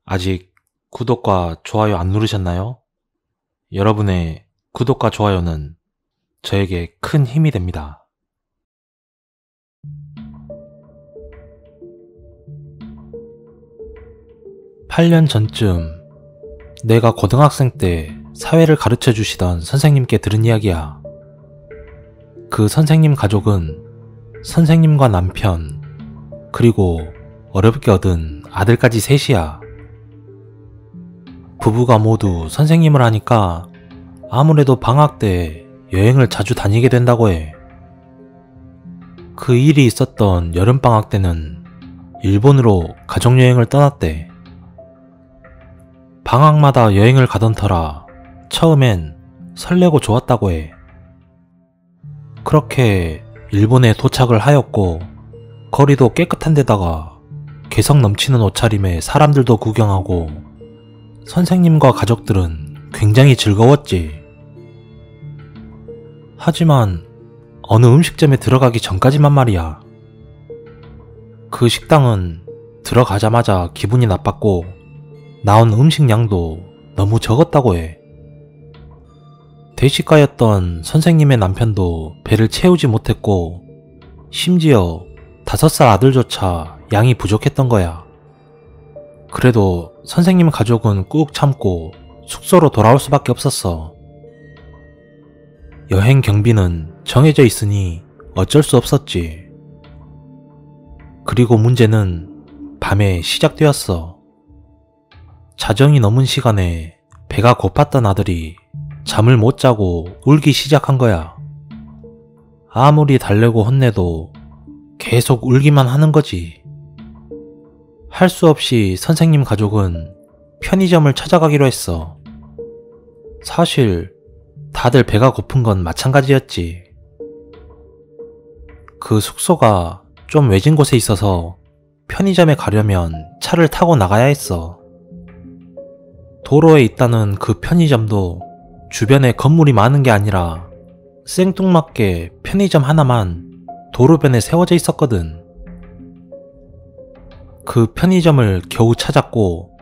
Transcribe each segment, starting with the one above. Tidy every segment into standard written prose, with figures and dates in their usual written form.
아직 구독과 좋아요 안 누르셨나요? 여러분의 구독과 좋아요는 저에게 큰 힘이 됩니다. 8년 전쯤 내가 고등학생 때 사회를 가르쳐 주시던 선생님께 들은 이야기야. 그 선생님 가족은 선생님과 남편, 그리고 어렵게 얻은 아들까지 셋이야. 부부가 모두 선생님을 하니까 아무래도 방학 때 여행을 자주 다니게 된다고 해. 그 일이 있었던 여름방학 때는 일본으로 가족여행을 떠났대. 방학마다 여행을 가던 터라 처음엔 설레고 좋았다고 해. 그렇게 일본에 도착을 하였고, 거리도 깨끗한 데다가 개성 넘치는 옷차림에 사람들도 구경하고 선생님과 가족들은 굉장히 즐거웠지. 하지만 어느 음식점에 들어가기 전까지만 말이야. 그 식당은 들어가자마자 기분이 나빴고 나온 음식 양도 너무 적었다고 해. 대식가였던 선생님의 남편도 배를 채우지 못했고 심지어 5살 아들조차 양이 부족했던 거야. 그래도 선생님 가족은 꾹 참고 숙소로 돌아올 수밖에 없었어. 여행 경비는 정해져 있으니 어쩔 수 없었지. 그리고 문제는 밤에 시작되었어. 자정이 넘은 시간에 배가 고팠던 아들이 잠을 못 자고 울기 시작한 거야. 아무리 달래고 혼내도 계속 울기만 하는 거지. 할 수 없이 선생님 가족은 편의점을 찾아가기로 했어. 사실 다들 배가 고픈 건 마찬가지였지. 그 숙소가 좀 외진 곳에 있어서 편의점에 가려면 차를 타고 나가야 했어. 도로에 있다는 그 편의점도 주변에 건물이 많은 게 아니라 생뚱맞게 편의점 하나만 도로변에 세워져 있었거든. 그 편의점을 겨우 찾았고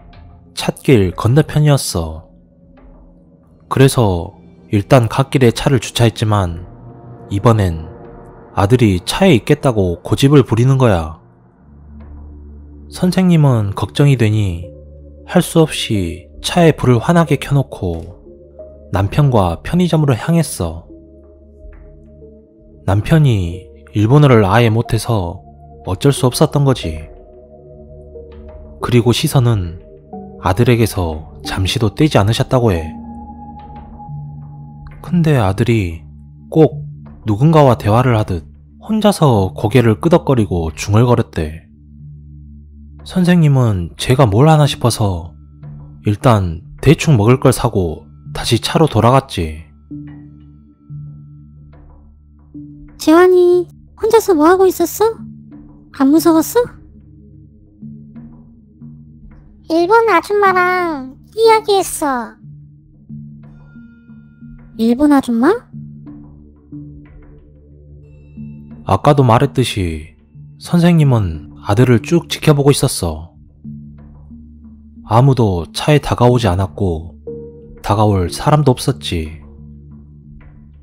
찻길 건너편이었어. 그래서 일단 갓길에 차를 주차했지만 이번엔 아들이 차에 있겠다고 고집을 부리는 거야. 선생님은 걱정이 되니 할 수 없이 차에 불을 환하게 켜놓고 남편과 편의점으로 향했어. 남편이 일본어를 아예 못해서 어쩔 수 없었던 거지. 그리고 시선은 아들에게서 잠시도 떼지 않으셨다고 해. 근데 아들이 꼭 누군가와 대화를 하듯 혼자서 고개를 끄덕거리고 중얼거렸대. 선생님은 제가 뭘 하나 싶어서 일단 대충 먹을 걸 사고 다시 차로 돌아갔지. 재환이 혼자서 뭐 하고 있었어? 안 무서웠어? 일본 아줌마랑 이야기했어. 일본 아줌마? 아까도 말했듯이 선생님은 아들을 쭉 지켜보고 있었어. 아무도 차에 다가오지 않았고 다가올 사람도 없었지.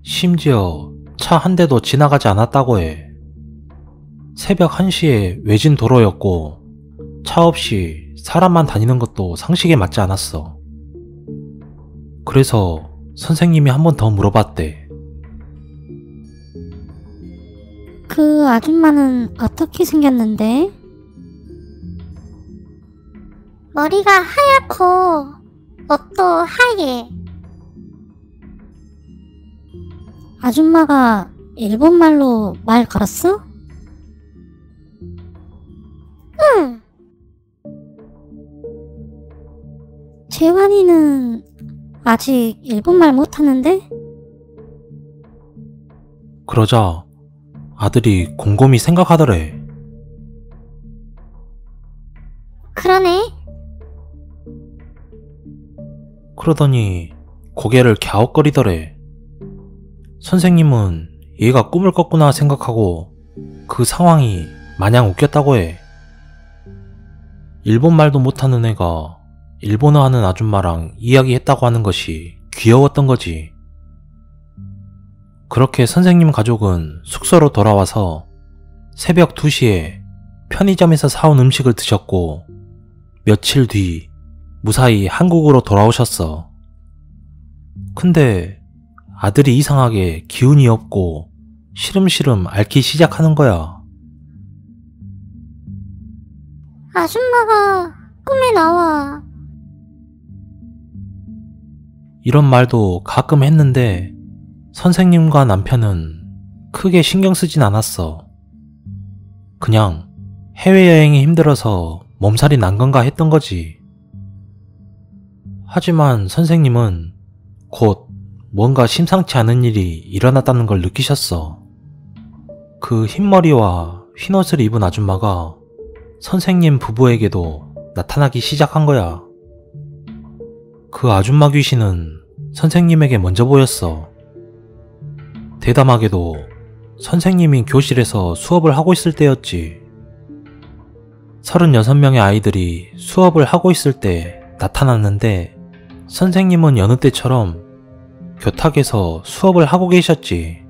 심지어 차 한 대도 지나가지 않았다고 해. 새벽 1시에 외진 도로였고 차 없이 사람만 다니는 것도 상식에 맞지 않았어. 그래서 선생님이 한 번 더 물어봤대. 그 아줌마는 어떻게 생겼는데? 머리가 하얗고 옷도 하얘. 아줌마가 일본말로 말 걸었어? 응. 재환이는 아직 일본말 못하는데? 그러자 아들이 곰곰이 생각하더래. 그러네. 그러더니 고개를 갸웃거리더래. 선생님은 얘가 꿈을 꿨구나 생각하고 그 상황이 마냥 웃겼다고 해. 일본말도 못하는 애가 일본어 하는 아줌마랑 이야기했다고 하는 것이 귀여웠던 거지. 그렇게 선생님 가족은 숙소로 돌아와서 새벽 2시에 편의점에서 사온 음식을 드셨고 며칠 뒤 무사히 한국으로 돌아오셨어. 근데 아들이 이상하게 기운이 없고 시름시름 앓기 시작하는 거야. 아줌마가 꿈에 나와. 이런 말도 가끔 했는데 선생님과 남편은 크게 신경 쓰진 않았어. 그냥 해외여행이 힘들어서 몸살이 난 건가 했던 거지. 하지만 선생님은 곧 뭔가 심상치 않은 일이 일어났다는 걸 느끼셨어. 그 흰머리와 흰옷을 입은 아줌마가 선생님 부부에게도 나타나기 시작한 거야. 그 아줌마 귀신은 선생님에게 먼저 보였어. 대담하게도 선생님이 교실에서 수업을 하고 있을 때였지. 36명의 아이들이 수업을 하고 있을 때 나타났는데 선생님은 여느 때처럼 교탁에서 수업을 하고 계셨지.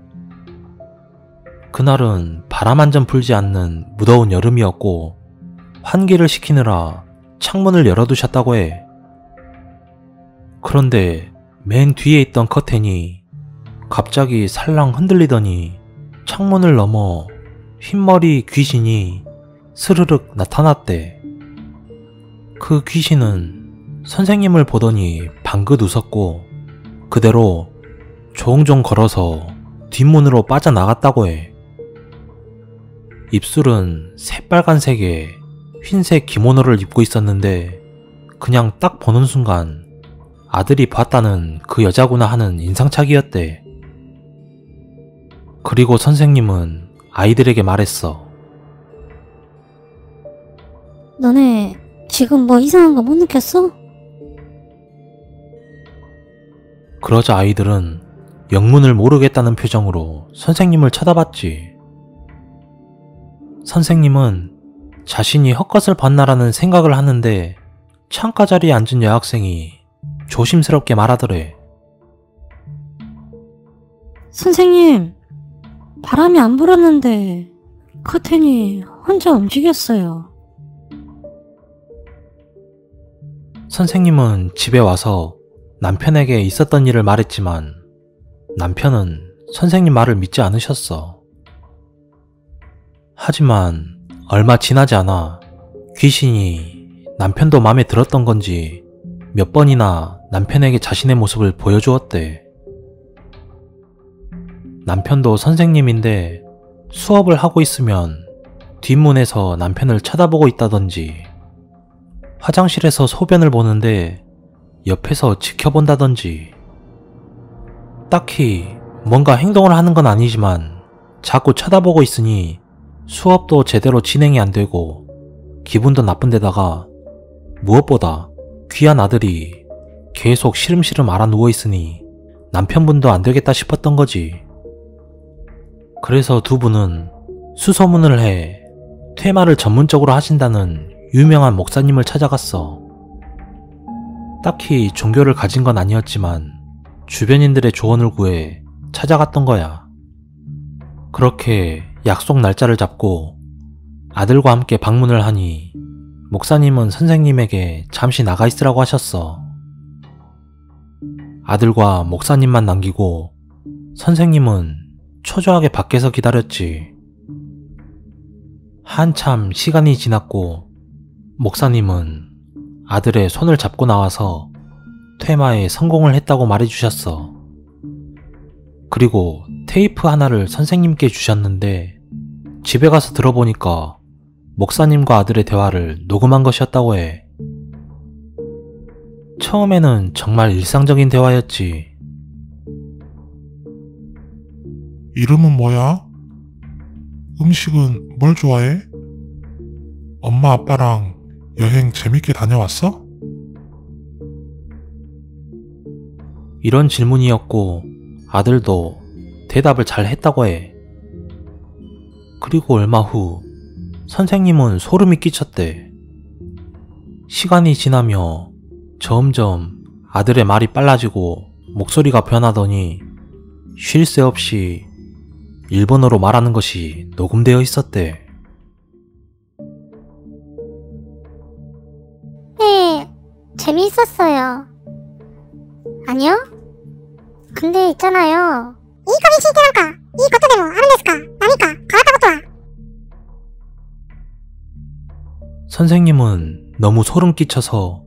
그날은 바람 한 점 불지 않는 무더운 여름이었고 환기를 시키느라 창문을 열어두셨다고 해. 그런데 맨 뒤에 있던 커튼이 갑자기 살랑 흔들리더니 창문을 넘어 흰머리 귀신이 스르륵 나타났대. 그 귀신은 선생님을 보더니 방긋 웃었고 그대로 종종 걸어서 뒷문으로 빠져나갔다고 해. 입술은 새빨간색의 흰색 기모노를 입고 있었는데 그냥 딱 보는 순간 아들이 봤다는 그 여자구나 하는 인상착의였대. 그리고 선생님은 아이들에게 말했어. 너네 지금 뭐 이상한 거 못 느꼈어? 그러자 아이들은 영문을 모르겠다는 표정으로 선생님을 쳐다봤지. 선생님은 자신이 헛것을 봤나라는 생각을 하는데 창가 자리에 앉은 여학생이 조심스럽게 말하더래. 선생님, 바람이 안 불었는데 커튼이 혼자 움직였어요. 선생님은 집에 와서 남편에게 있었던 일을 말했지만 남편은 선생님 말을 믿지 않으셨어. 하지만 얼마 지나지 않아 귀신이 남편도 마음에 들었던 건지 몇 번이나 남편에게 자신의 모습을 보여주었대. 남편도 선생님인데 수업을 하고 있으면 뒷문에서 남편을 쳐다보고 있다던지 화장실에서 소변을 보는데 옆에서 지켜본다던지 딱히 뭔가 행동을 하는 건 아니지만 자꾸 쳐다보고 있으니 수업도 제대로 진행이 안 되고 기분도 나쁜데다가 무엇보다 귀한 아들이 계속 시름시름 앓아 누워있으니 남편분도 안 되겠다 싶었던 거지. 그래서 두 분은 수소문을 해 퇴마를 전문적으로 하신다는 유명한 목사님을 찾아갔어. 딱히 종교를 가진 건 아니었지만 주변인들의 조언을 구해 찾아갔던 거야. 그렇게 약속 날짜를 잡고 아들과 함께 방문을 하니 목사님은 선생님에게 잠시 나가 있으라고 하셨어. 아들과 목사님만 남기고 선생님은 초조하게 밖에서 기다렸지. 한참 시간이 지났고 목사님은 아들의 손을 잡고 나와서 퇴마에 성공을 했다고 말해주셨어. 그리고 테이프 하나를 선생님께 주셨는데 집에 가서 들어보니까 목사님과 아들의 대화를 녹음한 것이었다고 해. 처음에는 정말 일상적인 대화였지. 이름은 뭐야? 음식은 뭘 좋아해? 엄마 아빠랑 여행 재밌게 다녀왔어? 이런 질문이었고 아들도 대답을 잘 했다고 해. 그리고 얼마 후 선생님은 소름이 끼쳤대. 시간이 지나며 점점 아들의 말이 빨라지고 목소리가 변하더니 쉴 새 없이 일본어로 말하는 것이 녹음되어 있었대. 네, 재미있었어요. 아니요? 근데 있잖아요. いい子に聞いてなんか、いいことでもあるんですか？何か変わったことは？ 선생님은 너무 소름 끼쳐서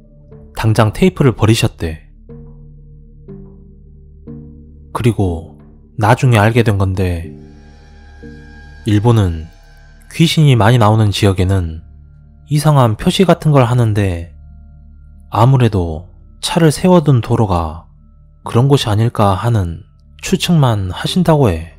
당장 테이프를 버리셨대. 그리고 나중에 알게 된 건데, 일본은 귀신이 많이 나오는 지역에는 이상한 표시 같은 걸 하는데 아무래도 차를 세워둔 도로가 그런 곳이 아닐까 하는 추측만 하신다고 해.